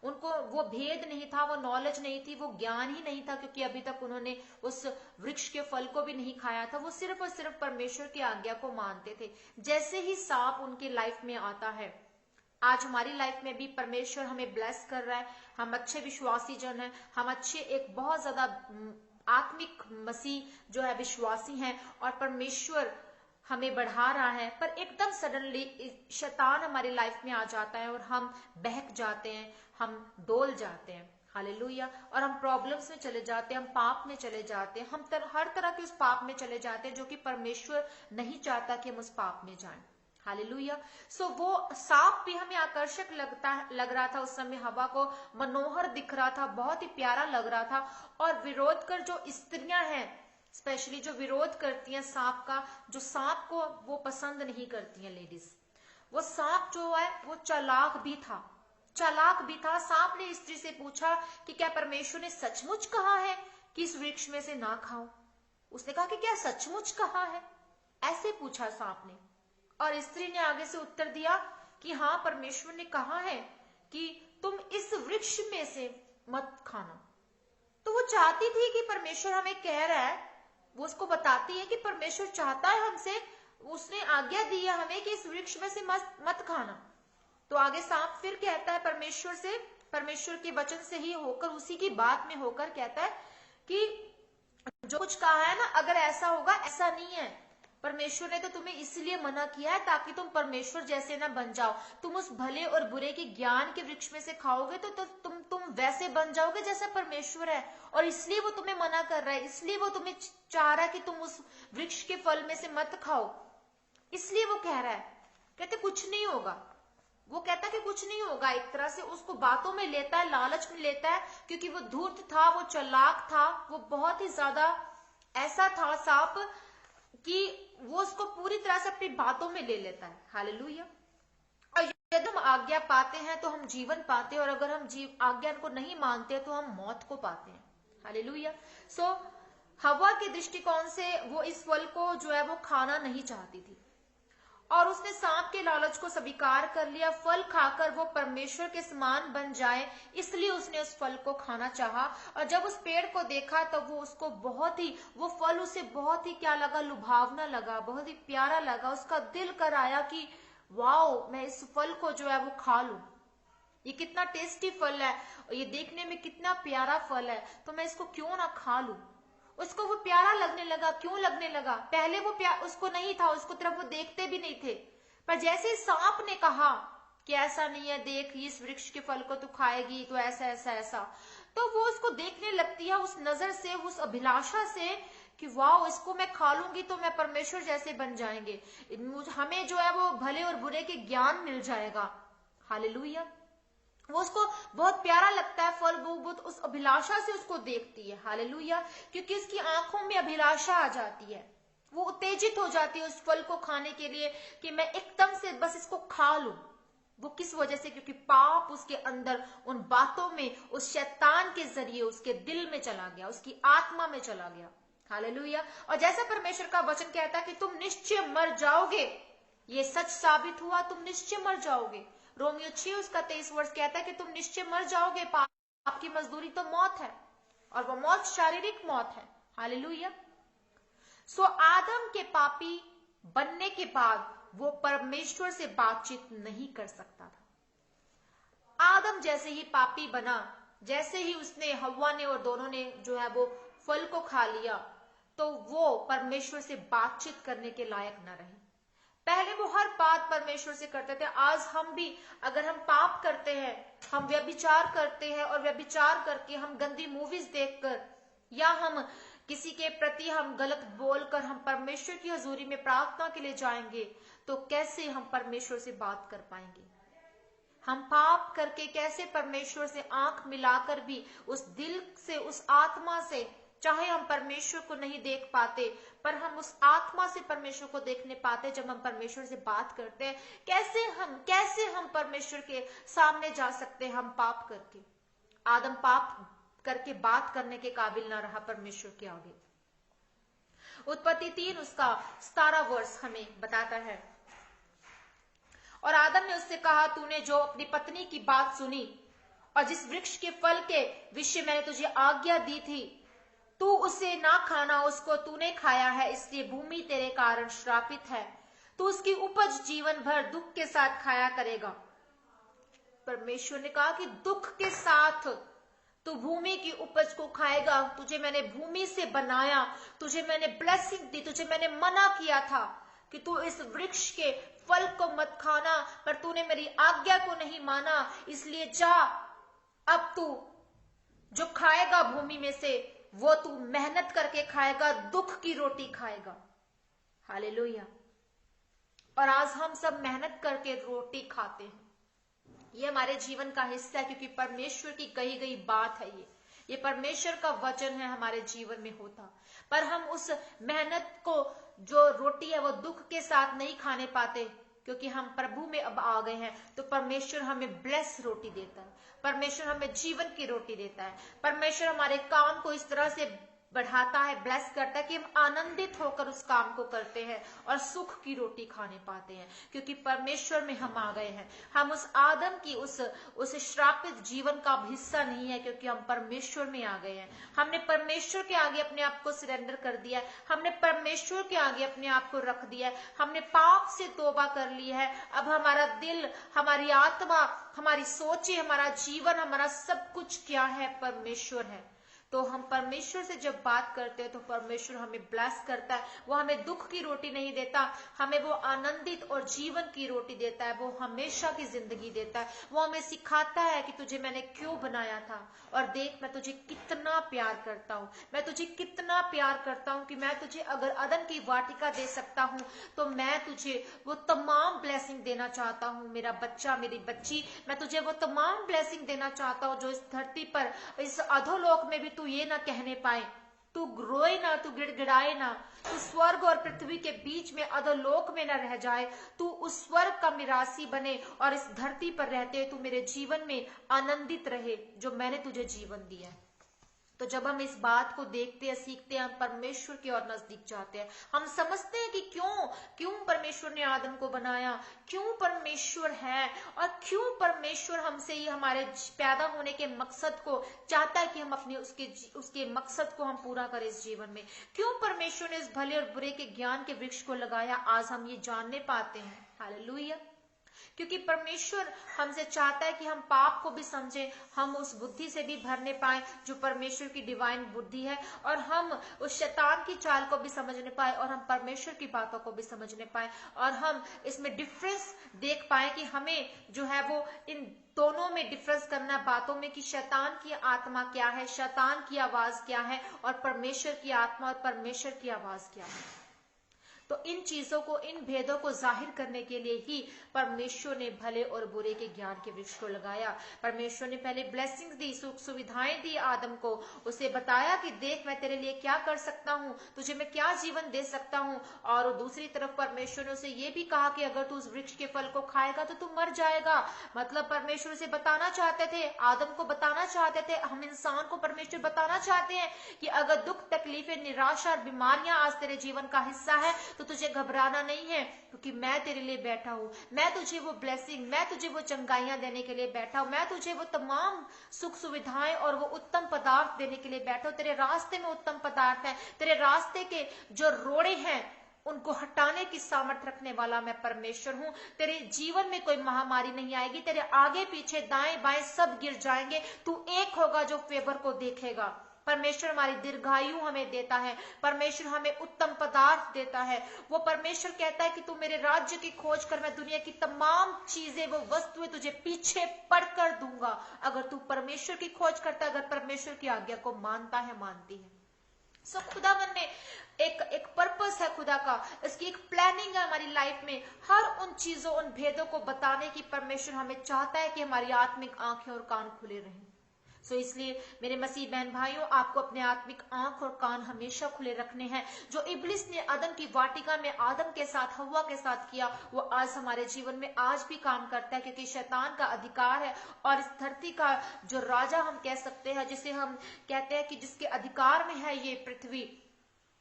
उनको वो भेद नहीं था, वो नॉलेज नहीं थी, वो ज्ञान ही नहीं था, क्योंकि अभी तक उन्होंने उस वृक्ष के फल को भी नहीं खाया था। वो सिर्फ और सिर्फ परमेश्वर की आज्ञा को मानते थे। जैसे ही सांप उनकी लाइफ में आता है, आज हमारी लाइफ में भी परमेश्वर हमें ब्लेस कर रहा है। हम अच्छे विश्वासी जन हैं, हम अच्छे एक बहुत ज्यादा आत्मिक मसीह जो है विश्वासी हैं, और परमेश्वर हमें बढ़ा रहा है। पर एकदम सडनली शैतान हमारी लाइफ में आ जाता है और हम बहक जाते हैं, हम डोल जाते हैं। हालेलुया। और हम प्रॉब्लम्स में चले जाते हैं, हम पाप में चले जाते हैं, हम हर तरह के उस पाप में चले जाते हैं जो कि परमेश्वर नहीं चाहता कि हम उस पाप में जाएं। हालेलुया। सो वो सांप भी हमें आकर्षक लग रहा था उस समय, हवा को मनोहर दिख रहा था, बहुत ही प्यारा लग रहा था। और विरोध कर जो स्त्रियां हैं, स्पेशली जो विरोध करती हैं सांप का, जो सांप को वो पसंद नहीं करती हैं लेडीज, वो सांप जो है वो चालाक भी था, चालाक भी था। सांप ने स्त्री से पूछा कि क्या परमेश्वर ने सचमुच कहा है कि इस वृक्ष में से ना खाओ? उसने कहा कि क्या सचमुच कहा है? ऐसे पूछा सांप ने। और स्त्री ने आगे से उत्तर दिया कि हाँ, परमेश्वर ने कहा है कि तुम इस वृक्ष में से मत खाना। तो वो चाहती थी कि परमेश्वर हमें कह रहा है, वो उसको बताती है कि परमेश्वर चाहता है हमसे, उसने आज्ञा दी है हमें कि इस वृक्ष में से मत खाना। तो आगे सांप फिर कहता है परमेश्वर से, परमेश्वर के वचन से ही होकर, उसी की बात में होकर कहता है कि जो कुछ कहा है ना, अगर ऐसा होगा, ऐसा नहीं है। परमेश्वर ने तो तुम्हें इसलिए मना किया है ताकि तुम परमेश्वर जैसे ना बन जाओ। तुम उस भले और बुरे के ज्ञान के वृक्ष में से खाओगे तो तुम वैसे बन जाओगे जैसा परमेश्वर है, और इसलिए वो तुम्हें मना कर रहा है, इसलिए वो तुम्हें चाह रहा है कि तुम उस वृक्ष के फल में से मत खाओ। इसलिए वो कह रहा है, कहते कुछ नहीं होगा, वो कहता कि कुछ नहीं होगा, एक तरह से उसको बातों में लेता है, लालच में लेता है, क्योंकि वो धूर्त था, वो चालाक था, वो बहुत ही ज्यादा ऐसा था सांप कि वो उसको पूरी तरह से अपनी बातों में ले लेता है। हालेलुया। और यदि हम आज्ञा पाते हैं तो हम जीवन पाते हैं, और अगर हम आज्ञा को नहीं मानते तो हम मौत को पाते हैं। हालेलुया। सो हवा के दृष्टिकोण से वो इस फल को जो है वो खाना नहीं चाहती थी, और उसने सांप के लालच को स्वीकार कर लिया। फल खाकर वो परमेश्वर के समान बन जाए, इसलिए उसने उस फल को खाना चाहा। और जब उस पेड़ को देखा तब वो उसको वो फल उसे बहुत ही क्या लगा, लुभावना लगा, बहुत ही प्यारा लगा। उसका दिल कर आया कि वाओ, मैं इस फल को जो है वो खा लूं, ये कितना टेस्टी फल है, ये देखने में कितना प्यारा फल है, तो मैं इसको क्यों ना खा लूं। उसको वो प्यारा लगने लगा। क्यों लगने लगा? पहले वो उसको नहीं था, उसको तरफ वो देखते भी नहीं थे, पर जैसे सांप ने कहा कि ऐसा नहीं है, देख इस वृक्ष के फल को तू खाएगी तो ऐसा ऐसा ऐसा, तो वो उसको देखने लगती है उस नजर से, उस अभिलाषा से कि वाह, इसको मैं खा लूंगी तो मैं परमेश्वर जैसे बन जाएंगे, हमें जो है वो भले और बुरे के ज्ञान मिल जाएगा। हालेलुया। वो उसको बहुत प्यारा लगता है फल, वो उस अभिलाषा से उसको देखती है। हालेलुया। क्योंकि उसकी आंखों में अभिलाषा आ जाती है, वो उत्तेजित हो जाती है उस फल को खाने के लिए कि मैं एकदम से बस इसको खा लूं। वो किस वजह से? क्योंकि पाप उसके अंदर उन बातों में, उस शैतान के जरिए उसके दिल में चला गया, उसकी आत्मा में चला गया। हालेलुया। और जैसा परमेश्वर का वचन कहता है कि तुम निश्चय मर जाओगे, ये सच साबित हुआ, तुम निश्चय मर जाओगे। रोमियो 6 उसका 23 वर्ष कहता है कि तुम निश्चय मर जाओगे, पाप की मजदूरी तो मौत है, और वो मौत शारीरिक मौत है। हालेलुया। सो आदम के पापी बनने के बाद वो परमेश्वर से बातचीत नहीं कर सकता था। आदम जैसे ही पापी बना, जैसे ही उसने, हव्वा ने और दोनों ने जो है वो फल को खा लिया, तो वो परमेश्वर से बातचीत करने के लायक न रहे। पहले वो हर बात परमेश्वर से करते थे। आज हम भी अगर हम पाप करते हैं, हम व्यभिचार करते हैं, और व्यभिचार करके हम गंदी मूवीज देखकर, या हम किसी के प्रति हम गलत बोलकर हम परमेश्वर की हजूरी में प्रार्थना के लिए जाएंगे, तो कैसे हम परमेश्वर से बात कर पाएंगे? हम पाप करके कैसे परमेश्वर से आंख मिलाकर भी उस दिल से, उस आत्मा से, चाहे हम परमेश्वर को नहीं देख पाते, पर हम उस आत्मा से परमेश्वर को देखने पाते जब हम परमेश्वर से बात करते हैं। कैसे हम परमेश्वर के सामने जा सकते हैं हम पाप करके? आदम पाप करके बात करने के काबिल ना रहा परमेश्वर के आगे। उत्पत्ति 3 उसका 17 वर्ष हमें बताता है, और आदम ने उससे कहा, तूने जो अपनी पत्नी की बात सुनी और जिस वृक्ष के फल के विषय मैंने तुझे आज्ञा दी थी, तू उसे ना खाना, उसको तूने खाया है, इसलिए भूमि तेरे कारण श्रापित है, तू उसकी उपज जीवन भर दुख के साथ खाया करेगा। परमेश्वर ने कहा कि दुख के साथ तू भूमि की उपज को खाएगा। तुझे मैंने भूमि से बनाया, तुझे मैंने ब्लेसिंग दी, तुझे मैंने मना किया था कि तू इस वृक्ष के फल को मत खाना, पर तूने मेरी आज्ञा को नहीं माना, इसलिए जा, अब तू जो खाएगा भूमि में से, वो तू मेहनत करके खाएगा, दुख की रोटी खाएगा। हालेलुया। और आज हम सब मेहनत करके रोटी खाते हैं, ये हमारे जीवन का हिस्सा है, क्योंकि परमेश्वर की कही गई बात है, ये परमेश्वर का वचन है, हमारे जीवन में होता। पर हम उस मेहनत को, जो रोटी है, वो दुख के साथ नहीं खाने पाते, क्योंकि हम प्रभु में अब आ गए हैं। तो परमेश्वर हमें ब्लेस रोटी देता है, परमेश्वर हमें जीवन की रोटी देता है, परमेश्वर हमारे काम को इस तरह से बढ़ाता है, ब्लेस करता है कि हम आनंदित होकर उस काम को करते हैं और सुख की रोटी खाने पाते हैं, क्योंकि परमेश्वर में हम आ गए हैं। हम उस आदम की उस श्रापित जीवन का हिस्सा नहीं है, क्योंकि हम परमेश्वर में आ गए हैं। हमने परमेश्वर के आगे अपने आप को सरेंडर कर दिया है, हमने परमेश्वर के आगे अपने आप को रख दिया है, हमने पाप से तौबा कर ली है। अब हमारा दिल, हमारी आत्मा, हमारी सोचें, हमारा जीवन, हमारा सब कुछ क्या है? परमेश्वर है। तो हम परमेश्वर से जब बात करते हैं तो परमेश्वर हमें ब्लेस करता है। वो हमें दुख की रोटी नहीं देता, हमें वो आनंदित और जीवन की रोटी देता है, वो हमेशा की जिंदगी देता है। वो हमें सिखाता है कि तुझे मैंने क्यों बनाया था और देख मैं तुझे कितना प्यार करता हूँ, मैं तुझे कितना प्यार करता हूँ कि मैं तुझे अगर अदन की वाटिका दे सकता हूँ तो मैं तुझे वो तमाम ब्लेसिंग देना चाहता हूँ। मेरा बच्चा, मेरी बच्ची, मैं तुझे वो तमाम ब्लेसिंग देना चाहता हूँ जो इस धरती पर, इस अधोलोक में भी तू ये ना कहने पाए, तू रोए ना, तू गिड़गिड़ाए ना, तू स्वर्ग और पृथ्वी के बीच में अधोलोक में न रह जाए, तू उस स्वर्ग का निवासी बने और इस धरती पर रहते तू मेरे जीवन में आनंदित रहे जो मैंने तुझे जीवन दिया है। तो जब हम इस बात को देखते हैं, सीखते हैं, हम परमेश्वर की ओर नजदीक जाते हैं। हम समझते हैं कि क्यों परमेश्वर ने आदम को बनाया, क्यों परमेश्वर है और क्यों परमेश्वर हमसे ही हमारे पैदा होने के मकसद को चाहता है कि हम अपने उसके मकसद को हम पूरा करें इस जीवन में। क्यों परमेश्वर ने इस भले और बुरे के ज्ञान के वृक्ष को लगाया, आज हम ये जानने पाते हैं। हालेलुया। क्योंकि परमेश्वर हमसे चाहता है कि हम पाप को भी समझें, हम उस बुद्धि से भी भरने पाए जो परमेश्वर की डिवाइन बुद्धि है, और हम उस शैतान की चाल को भी समझने पाए और हम परमेश्वर की बातों को भी समझने पाए, और हम इसमें डिफरेंस देख पाए कि हमें जो है वो इन दोनों में डिफरेंस करना, बातों में कि शैतान की आत्मा क्या है, शैतान की आवाज क्या है और परमेश्वर की आत्मा और परमेश्वर की आवाज क्या है। तो इन चीजों को, इन भेदों को जाहिर करने के लिए ही परमेश्वर ने भले और बुरे के ज्ञान के वृक्ष को लगाया। परमेश्वर ने पहले ब्लेसिंग्स दी, सुख सुविधाएं दी आदम को, उसे बताया कि देख मैं तेरे लिए क्या कर सकता हूँ, तुझे मैं क्या जीवन दे सकता हूँ। और दूसरी तरफ परमेश्वर ने उसे ये भी कहा कि अगर तू उस वृक्ष के फल को खाएगा तो तू मर जाएगा। मतलब परमेश्वर उसे बताना चाहते थे, आदम को बताना चाहते थे, हम इंसान को परमेश्वर बताना चाहते हैं कि अगर दुख, तकलीफें, निराशा और बीमारियां आज तेरे जीवन का हिस्सा है तो तुझे घबराना नहीं है, क्योंकि मैं तेरे लिए बैठा हूं। मैं तुझे वो ब्लेसिंग, मैं तुझे वो चंगाइयां देने के लिए बैठा हूं, मैं तुझे वो तमाम सुख सुविधाएं और वो उत्तम पदार्थ देने के लिए बैठा हूं। तेरे रास्ते में उत्तम पदार्थ है, तेरे रास्ते के जो रोड़े हैं उनको हटाने की सामर्थ्य रखने वाला मैं परमेश्वर हूं। तेरे जीवन में कोई महामारी नहीं आएगी, तेरे आगे पीछे दाएं बाएं सब गिर जाएंगे, तू एक होगा जो फेवर को देखेगा। परमेश्वर हमारी दीर्घायु हमें देता है, परमेश्वर हमें उत्तम पदार्थ देता है। वो परमेश्वर कहता है कि तू मेरे राज्य की खोज कर, मैं दुनिया की तमाम चीजें, वो वस्तुएं तुझे पीछे पड़कर दूंगा। अगर तू परमेश्वर की खोज करता है, अगर परमेश्वर की आज्ञा को मानता है, मानती है। सो खुदावन में एक पर्पस है खुदा का, इसकी एक प्लानिंग है हमारी लाइफ में। हर उन चीजों, उन भेदों को बताने की परमेश्वर हमें चाहता है कि हमारी आत्मिक आंखें और कान खुले रहें। सो इसलिए मेरे मसीह बहन भाइयों, आपको अपने आत्मिक आंख और कान हमेशा खुले रखने हैं। जो इब्लिस ने अदन की वाटिका में आदम के साथ, हव्वा के साथ किया, वो आज हमारे जीवन में आज भी काम करता है, क्योंकि शैतान का अधिकार है और इस धरती का जो राजा हम कह सकते हैं, जिसे हम कहते हैं कि जिसके अधिकार में है ये पृथ्वी,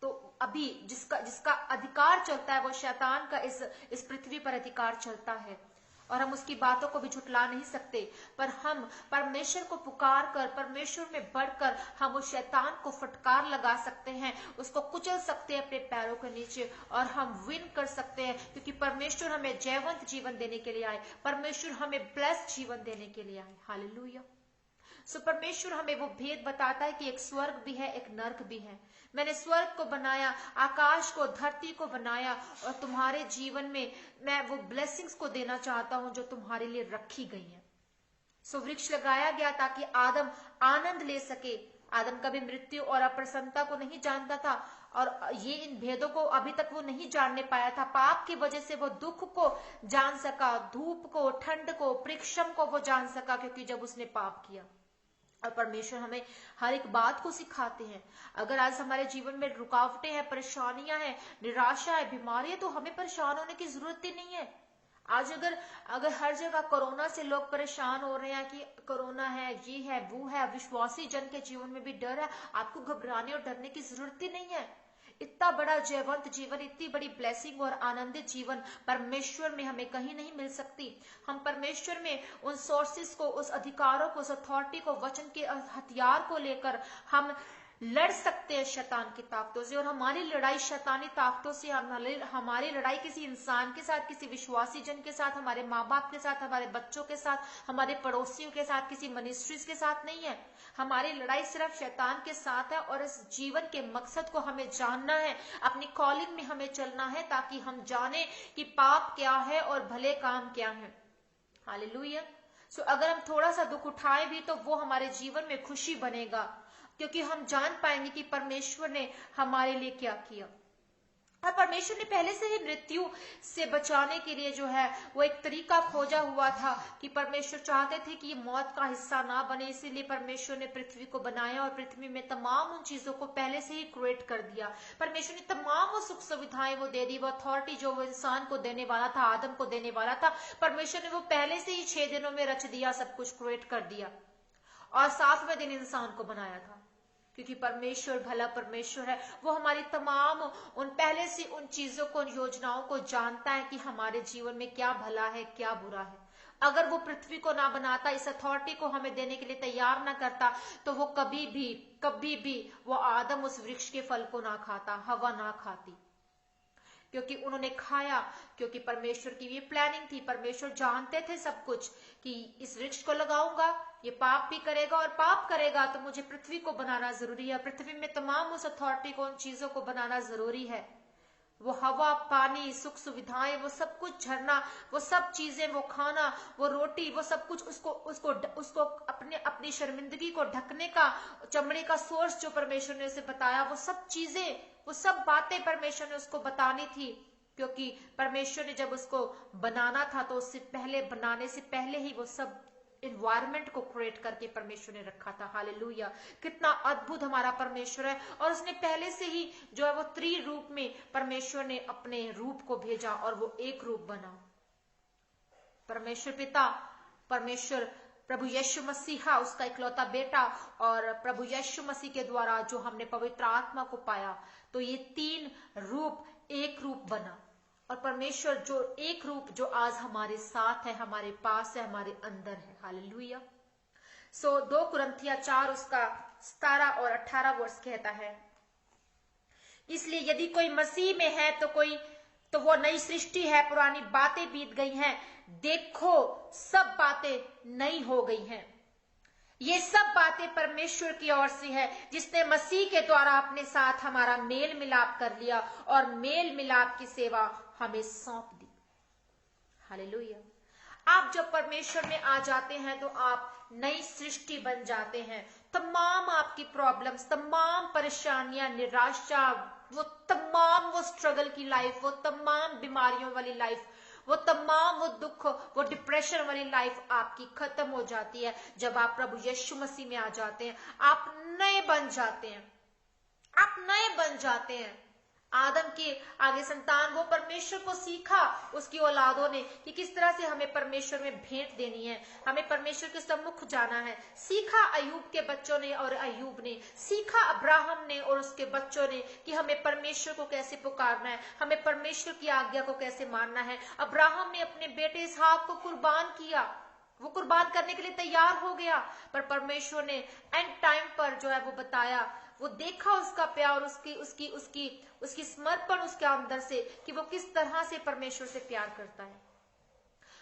तो अभी जिसका अधिकार चलता है वो शैतान का इस पृथ्वी पर अधिकार चलता है, और हम उसकी बातों को भी झुटला नहीं सकते। पर हम परमेश्वर को पुकार कर, परमेश्वर में बढ़कर हम उस शैतान को फटकार लगा सकते हैं, उसको कुचल सकते हैं अपने पैरों के नीचे, और हम विन कर सकते हैं, क्योंकि परमेश्वर हमें जयवंत जीवन देने के लिए आए, परमेश्वर हमें ब्लेस्ड जीवन देने के लिए आए। हालेलुया। सो परमेश्वर हमें वो भेद बताता है कि एक स्वर्ग भी है, एक नर्क भी है। मैंने स्वर्ग को बनाया, आकाश को, धरती को बनाया, और तुम्हारे जीवन में मैं वो ब्लेसिंग्स को देना चाहता हूं जो तुम्हारे लिए रखी गई हैं। सो वृक्ष लगाया गया ताकि आदम आनंद ले सके। आदम कभी मृत्यु और अप्रसन्नता को नहीं जानता था, और ये इन भेदों को अभी तक वो नहीं जानने पाया था। पाप की वजह से वो दुख को जान सका, धूप को, ठंड को, परिश्रम को वो जान सका, क्योंकि जब उसने पाप किया। और परमेश्वर हमें हर एक बात को सिखाते हैं। अगर आज हमारे जीवन में रुकावटें हैं, परेशानियां हैं, निराशा है, बीमारियां, तो हमें परेशान होने की जरूरत ही नहीं है। आज अगर हर जगह कोरोना से लोग परेशान हो रहे हैं कि कोरोना है, ये है, वो है, विश्वासी जन के जीवन में भी डर है, आपको घबराने और डरने की जरूरत ही नहीं है। इतना बड़ा जयवंत जीवन, इतनी बड़ी ब्लेसिंग और आनंदित जीवन परमेश्वर में हमें कहीं नहीं मिल सकती। हम परमेश्वर में उन सोर्सेस को, उस अधिकारों को, उस अथॉरिटी को, वचन के हथियार को लेकर हम लड़ सकते हैं शैतान की ताकतों से। और हमारी लड़ाई शैतानी ताकतों से, हमारी लड़ाई किसी इंसान के साथ, किसी विश्वासी जन के साथ, हमारे माँ बाप के साथ, हमारे बच्चों के साथ, हमारे पड़ोसियों के साथ, किसी मिनिस्ट्रीज के साथ नहीं है। हमारी लड़ाई सिर्फ शैतान के साथ है। और इस जीवन के मकसद को हमें जानना है, अपनी कॉलिंग में हमें चलना है, ताकि हम जाने कि पाप क्या है और भले काम क्या है। हालेलुया। सो अगर हम थोड़ा सा दुख उठाएं भी तो वो हमारे जीवन में खुशी बनेगा, क्योंकि हम जान पाएंगे कि परमेश्वर ने हमारे लिए क्या किया। और परमेश्वर ने पहले से ही मृत्यु से बचाने के लिए जो है वो एक तरीका खोजा हुआ था, कि परमेश्वर चाहते थे कि ये मौत का हिस्सा ना बने, इसीलिए परमेश्वर ने पृथ्वी को बनाया और पृथ्वी में तमाम उन चीजों को पहले से ही क्रिएट कर दिया। परमेश्वर ने तमाम वो सुख सुविधाएं वो दे दी, वो अथॉरिटी जो वो इंसान को देने वाला था, आदम को देने वाला था, परमेश्वर ने वो पहले से ही 6 दिनों में रच दिया, सब कुछ क्रिएट कर दिया। और 7वें दिन इंसान को बनाया था, क्योंकि परमेश्वर भला परमेश्वर है। वो हमारी तमाम उन पहले से उन चीजों को, उन योजनाओं को जानता है कि हमारे जीवन में क्या भला है, क्या बुरा है। अगर वो पृथ्वी को ना बनाता, इस अथॉरिटी को हमें देने के लिए तैयार ना करता, तो वो कभी भी वो आदम उस वृक्ष के फल को ना खाता, हवा ना खाती, क्योंकि उन्होंने खाया, क्योंकि परमेश्वर की ये प्लानिंग थी। परमेश्वर जानते थे सब कुछ, कि इस वृक्ष को लगाऊंगा, ये पाप भी करेगा, और पाप करेगा तो मुझे पृथ्वी को बनाना जरूरी है, पृथ्वी में तमाम उस अथॉरिटी को, उन चीजों को बनाना जरूरी है। वो हवा, पानी, सुख सुविधाएं, वो सब कुछ झरना, वो सब चीजें, वो खाना, वो रोटी, वो सब कुछ उसको अपनी शर्मिंदगी को ढकने का, चमड़े का सोर्स जो परमेश्वर ने उसे बताया, वो सब चीजें, वो सब बातें परमेश्वर ने उसको बतानी थी। क्योंकि परमेश्वर ने जब उसको बनाना था तो उससे पहले, बनाने से पहले ही वो सब इन्वायरमेंट को क्रिएट करके परमेश्वर ने रखा था। हालेलुया। कितना अद्भुत हमारा परमेश्वर है। और उसने पहले से ही जो है वो त्रिरूप में परमेश्वर ने अपने रूप को भेजा और वो एक रूप बना। परमेश्वर पिता, परमेश्वर प्रभु यीशु मसीहा, उसका इकलौता बेटा, और प्रभु यीशु मसीह के द्वारा जो हमने पवित्र आत्मा को पाया, तो ये 3 रूप एक रूप बना। और परमेश्वर जो एक रूप जो आज हमारे साथ है, हमारे पास है, हमारे अंदर है। हालेलुया। सो 2 कुरिन्थिया 4 उसका 17 और 18 वर्ष कहता है, इसलिए यदि कोई मसीह में है तो वो नई सृष्टि है, पुरानी बातें बीत गई हैं, देखो सब बातें नई हो गई हैं। ये सब बातें परमेश्वर की ओर से है, जिसने मसीह के द्वारा अपने साथ हमारा मेल मिलाप कर लिया और मेल मिलाप की सेवा हमें सौंप दी। हालेलुया। आप जब परमेश्वर में आ जाते हैं तो आप नई सृष्टि बन जाते हैं। तमाम आपकी प्रॉब्लम्स, तमाम परेशानियां, निराशा, वो स्ट्रगल की लाइफ, वो तमाम बीमारियों वाली लाइफ, वो तमाम वो दुख, वो डिप्रेशन वाली लाइफ आपकी खत्म हो जाती है जब आप प्रभु यीशु मसीह में आ जाते हैं। आप नए बन जाते हैं, आप नए बन जाते हैं। आदम के आगे संतान, वो परमेश्वर को सीखा उसकी औलादों ने कि किस तरह से हमें परमेश्वर में भेंट देनी है, हमें परमेश्वर के सम्मुख जाना है। सीखा अय्यूब के बच्चों ने और अय्यूब ने, सीखा अब्राहम ने और उसके बच्चों ने कि हमें परमेश्वर को कैसे पुकारना है, हमें परमेश्वर की आज्ञा को कैसे मानना है। अब्राहम ने अपने बेटे इसहाक को कुर्बान किया, वो कुर्बान करने के लिए तैयार हो गया, पर परमेश्वर ने एंड टाइम पर जो है वो बताया, वो देखा उसका प्यार, उसकी समर्पण उसके अंदर से, कि वो किस तरह से परमेश्वर से प्यार करता है।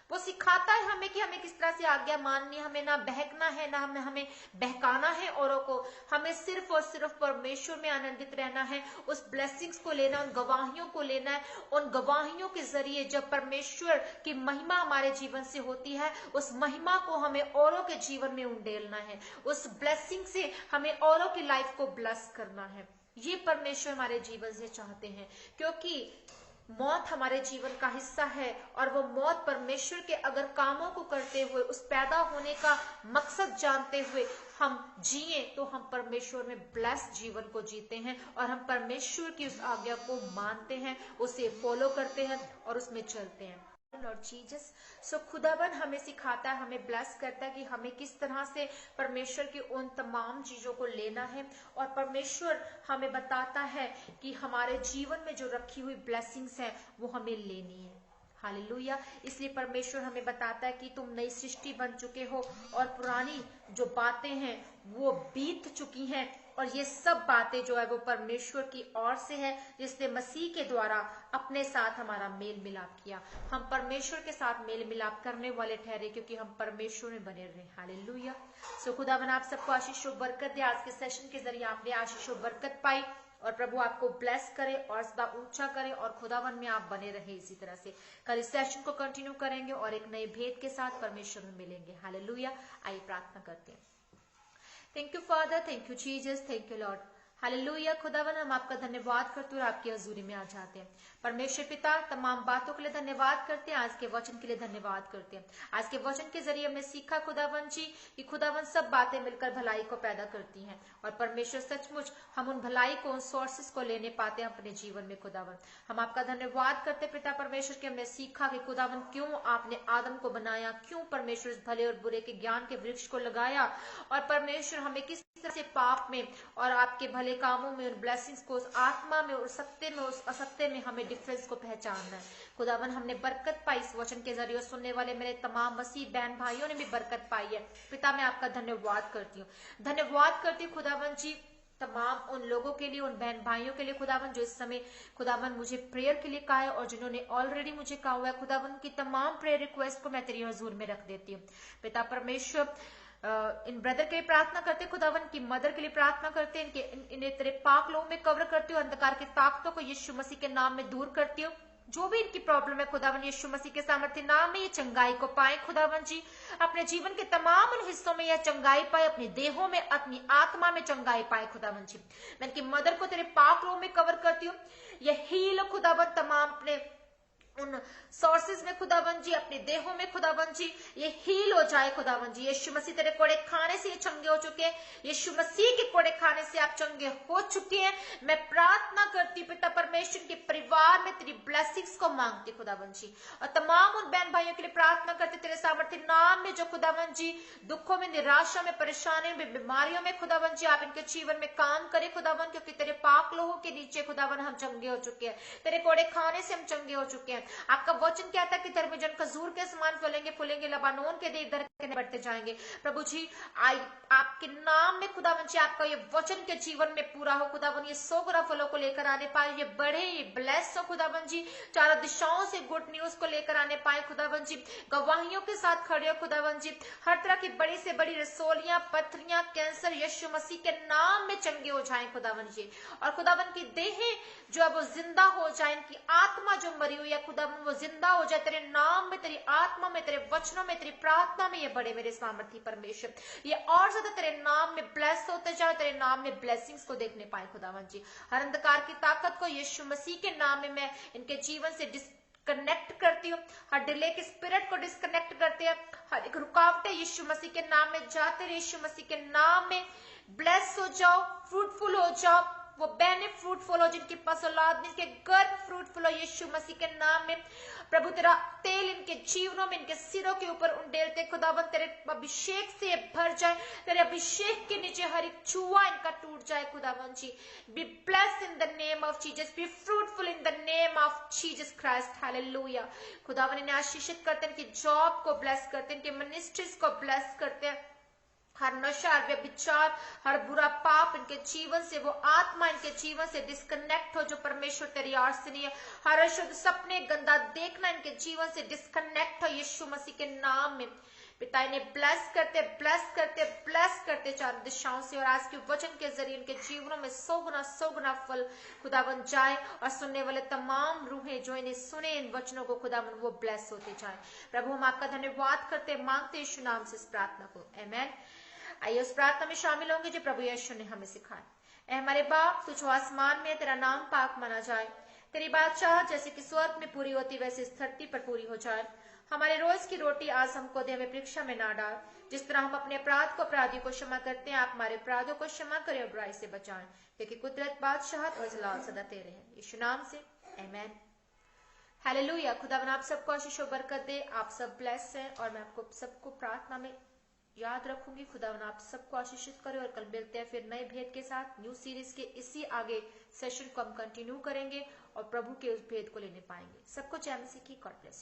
वो सिखाता है हमें कि हमें किस तरह से आज्ञा माननी है, हमें ना बहकना है, ना हमें बहकाना है औरों को, हमें सिर्फ और सिर्फ परमेश्वर में आनंदित रहना है, उस ब्लेसिंग्स को लेना, उन गवाहियों को लेना है। उन गवाहियों के जरिए जब परमेश्वर की महिमा हमारे जीवन से होती है, उस महिमा को हमें औरों के जीवन में उंडेलना है, उस ब्लेसिंग से हमें औरों की लाइफ को ब्लेस करना है। ये परमेश्वर हमारे जीवन से चाहते हैं, क्योंकि मौत हमारे जीवन का हिस्सा है, और वो मौत परमेश्वर के अगर कामों को करते हुए, उस पैदा होने का मकसद जानते हुए हम जिए, तो हम परमेश्वर में ब्लेस जीवन को जीते हैं, और हम परमेश्वर की उस आज्ञा को मानते हैं, उसे फॉलो करते हैं और उसमें चलते हैं। लॉर्ड जीसस, सो खुदावन हमें सिखाता है, हमें ब्लेस करता है कि हमें किस तरह से परमेश्वर की उन तमाम चीजों को लेना है, और परमेश्वर हमें बताता है कि हमारे जीवन में जो रखी हुई ब्लेसिंग्स हैं वो हमें लेनी है। हालेलुया। इसलिए परमेश्वर हमें बताता है कि तुम नई सृष्टि बन चुके हो, और पुरानी जो बातें हैं वो बीत चुकी हैं, और ये सब बातें जो है वो परमेश्वर की ओर से है, जिसने मसीह के द्वारा अपने साथ हमारा मेल मिलाप किया। हम परमेश्वर के साथ मेल मिलाप करने वाले ठहरे, क्योंकि हम परमेश्वर में बने रहे। हालेलुया। सो खुदावन आप सबको आशीष और बरकत दे। आज के सेशन के जरिए आपने आशीष और बरकत पाई, और प्रभु आपको ब्लेस करे और सदा ऊंचा करे, और खुदावन में आप बने रहे। इसी तरह से कल इस सेशन को कंटिन्यू करेंगे और एक नए भेद के साथ परमेश्वर में मिलेंगे। हालेलुया। आइए प्रार्थना करते हैं। Thank you father, thank you Jesus, thank you Lord. Hallelujah. खुदावन हम आपका धन्यवाद करते हैं और आपकी हजूरी में आ जाते हैं। परमेश्वर पिता, तमाम बातों के लिए धन्यवाद करते हैं, आज के वचन के लिए धन्यवाद करते हैं। आज के वचन के जरिए हमने सीखा खुदावन जी कि खुदावन सब बातें मिलकर भलाई को पैदा करती हैं, और परमेश्वर सचमुच हम उन भलाई को, उन सोर्सेस को लेने पाते हैं अपने जीवन में। खुदावन हम आपका धन्यवाद करते पिता परमेश्वर कि हमने सीखा कि खुदावन क्यों आपने आदम को बनाया, क्यों परमेश्वर इस भले और बुरे के ज्ञान के वृक्ष को लगाया, और परमेश्वर हमें किस तरह से पाप में और आपके भले कामों में, उन ब्लेसिंग्स को, उस आत्मा में, उस सत्य में, उस असत्य में हमें डिफरेंस को पहचानना है। खुदावन हमने बरकत पाई इस वचन के जरिए, सुनने वाले मेरे तमाम मसीह बहन भाइयों ने भी बरकत पाई है। पिता मैं आपका धन्यवाद करती हूँ, धन्यवाद करती हूँ खुदावन जी तमाम उन लोगों के लिए, उन बहन भाइयों के लिए खुदावन जो इस समय खुदावन मुझे प्रेयर के लिए कहा है, और जिन्होंने ऑलरेडी मुझे कहा हुआ है। खुदावन की तमाम प्रेयर रिक्वेस्ट को मैं तेरी हुजूर में रख देती हूँ। पिता परमेश्वर इन ब्रदर के लिए प्रार्थना करते, खुदावन की मदर के लिए प्रार्थना करते, इन्हें तेरे पाक लोगों में कवर करती हूँ, अंधकार की ताकतों को यीशु मसीह के नाम में दूर करती हूँ। जो भी इनकी प्रॉब्लम है खुदावन यीशु मसीह के सामर्थ्य नाम में ये चंगाई को पाए। खुदावन जी अपने जीवन के तमाम उन हिस्सों में यह चंगाई पाए, अपनी देहों में, अपनी आत्मा में चंगाई पाए। खुदावन जी मैं इनकी मदर को तेरे पाक लोगों में कवर करती हूँ। यह हील खुदावन तमाम अपने उन सोर्सेज में खुदावन जी, अपने देहों में खुदावन जी ये हील हो जाए। खुदावन जी यीशु मसीह तेरे कोड़े खाने से ये चंगे हो चुके हैं, यीशु मसीह के कोड़े खाने से आप चंगे हो चुके हैं। मैं प्रार्थना करती पिता परमेश्वर के परिवार में तेरी ब्लेसिंग्स को मांगती खुदावन जी, और तमाम उन बहन भाइयों के लिए प्रार्थना करती तेरे सामर्थ्य नाम में, जो खुदावन जी दुखों में, निराशा में, परेशानियों में, बीमारियों में खुदावन जी आप इनके जीवन में काम करे खुदावन, क्योंकि तेरे पाक लोगों के नीचे खुदावन हम चंगे हो चुके हैं, तेरे कोड़े खाने से हम चंगे हो चुके हैं। आपका वचन क्या था कि धर्मजन खजूर के समान फलेंगे, फूलेंगे, लबानोन के देवदार के बढ़ते जाएंगे। प्रभु जी आपके नाम में खुदावन जी आपका ये वचन के जीवन में पूरा हो खुदावन, ये 100 गुना फलों को लेकर आने पाए, ये बढ़े, ये ब्लेस हो खुदावन जी, चारों दिशाओं से गुड न्यूज को लेकर आने पाए खुदावन जी, गवाहियों के साथ खड़े हो खुदावन जी, हर तरह की बड़ी से बड़ी रसोलियां, पथरियां, कैंसर यीशु मसीह के नाम में चंगे हो जाए खुदावन जी, और खुदावन की देहें जो है वो जिंदा हो जाए, इनकी आत्मा जो मरी हुई है खुदावन वो जिंदा हो जाए तेरे नाम में, तेरी आत्मा में, तेरे वचनों में, तेरी प्रार्थना में। ये बड़े मेरे सामर्थी परमेश्वर ये और ज्यादा तेरे नाम में ब्लेस होते जाए, तेरे नाम में ब्लेसिंग्स को देखने पाए खुदावन जी। हर अंधकार की ताकत को यीशु मसीह के नाम में मैं इनके जीवन से कनेक्ट करती हूँ, हर डिले के स्पिरिट को डिस्कनेक्ट करते हैं, हर एक रुकावटें यीशु मसीह के नाम में जाते रहे, यीशु मसीह के नाम में ब्लेस हो जाओ, फ्रूटफुल हो जाओ, वो बहने फ्रूटफुल हो, जिनके पास औलाद नहीं, इनके गर्भ फ्रूटफुल हो यीशु मसीह के नाम में। प्रभु तेरा तेल इनके जीवनों में, इनके सिरों के ऊपर उंडेलते खुदावन तेरे अभिषेक से भर जाए, तेरे अभिषेक के नीचे हर एक छुआ इनका टूट जाए खुदावन जी। Be blessed in the name of Jesus, be fruitful in the name of Jesus Christ. Hallelujah. खुदावन इन्हें आशीषित करते हैं, इनकी जॉब को ब्लेस करते हैं, इनके मिनिस्ट्रीज को ब्लेस करते हैं, हर नशा, हर व्यभिचार, हर बुरा पाप इनके जीवन से, वो आत्मा इनके जीवन से डिस्कनेक्ट हो जो परमेश्वर तेरी ओर से नहीं है, हर अशुद्ध सपने, गंदा देखना इनके जीवन से डिस्कनेक्ट हो यीशु मसीह के नाम में। पिता इन्हें ब्लेस करते, ब्लेस करते, ब्लेस करते चारों दिशाओं से, और आज के वचन के जरिए इनके जीवनों में 100 गुना फल खुदावन जाए, और सुनने वाले तमाम रूहें जो इन्हें सुने इन वचनों को खुदावन वो ब्लेस होते जाए। प्रभु हम आपका धन्यवाद करते, मांगते यीशु नाम से इस प्रार्थना को, आमीन। आइए उस प्रार्थना में शामिल होंगे जो प्रभु यीशु ने हमें सिखाया। ऐ हमारे बाप तुझ आसमान में, तेरा नाम पाक माना जाए, तेरी बादशाह जैसे कि स्वर्ग में पूरी होती वैसे इस धरती पर पूरी हो जाए। हमारे रोज की रोटी आज हमको दे, हमें परीक्षा में ना डाल, जिस तरह हम अपने अपराध को अपराधियों को क्षमा करते हैं, आप हमारे अपराधों को क्षमा करें और बुराई से बचाएं, क्योंकि कुदरत, बादशाहत और जलाल सदा तेरे हैं। यीशु नाम से आमीन। हालेलुया। खुदावन आप सबको आशीष और बरकत दे, आप सब ब्लेस हैं, और मैं आपको सबको प्रार्थना में याद रखूंगी। खुदावन आप सबको आशीषित करे, और कल मिलते हैं फिर नए भेद के साथ। न्यू सीरीज के इसी आगे सेशन को हम कंटिन्यू करेंगे और प्रभु के उस भेद को लेने पाएंगे। सबको जय मसीह की। God bless you.